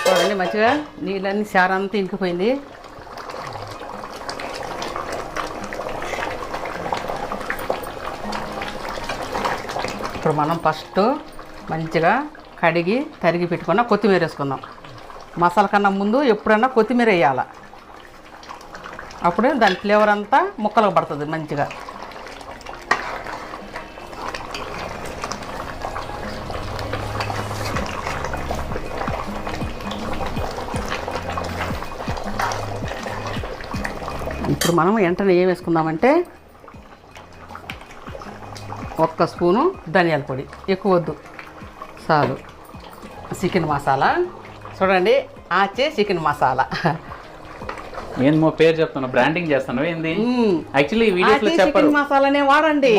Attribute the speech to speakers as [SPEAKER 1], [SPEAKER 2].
[SPEAKER 1] చూడండి మంచిగా నీళ్ళన్నీ చారంతా ఇంకిపోయింది. ఇప్పుడు మనం ఫస్ట్ మంచిగా కడిగి తరిగి పెట్టుకున్న కొత్తిమీర వేసుకుందాం. మసాలా కన్నా ముందు ఎప్పుడన్నా కొత్తిమీర వేయాలి, అప్పుడు దాని ఫ్లేవర్ అంతా ముక్కలకు పడుతుంది మంచిగా. ఇప్పుడు మనం వెంటనే ఏం వేసుకుందామంటే 1 స్పూను ధనియాల పొడి, ఎక్కువ వద్దు, చాలు. చికెన్ మసాలా చూడండి, ఆచే చికెన్ మసాలా.
[SPEAKER 2] ఏందో పేరు చెప్తున్నా, బ్రాండింగ్ చేస్తాను ఏంది? యాక్చువల్లీ వీడియోస్ లో చెప్పరు.
[SPEAKER 1] చికెన్ మసాలానే వాడండి.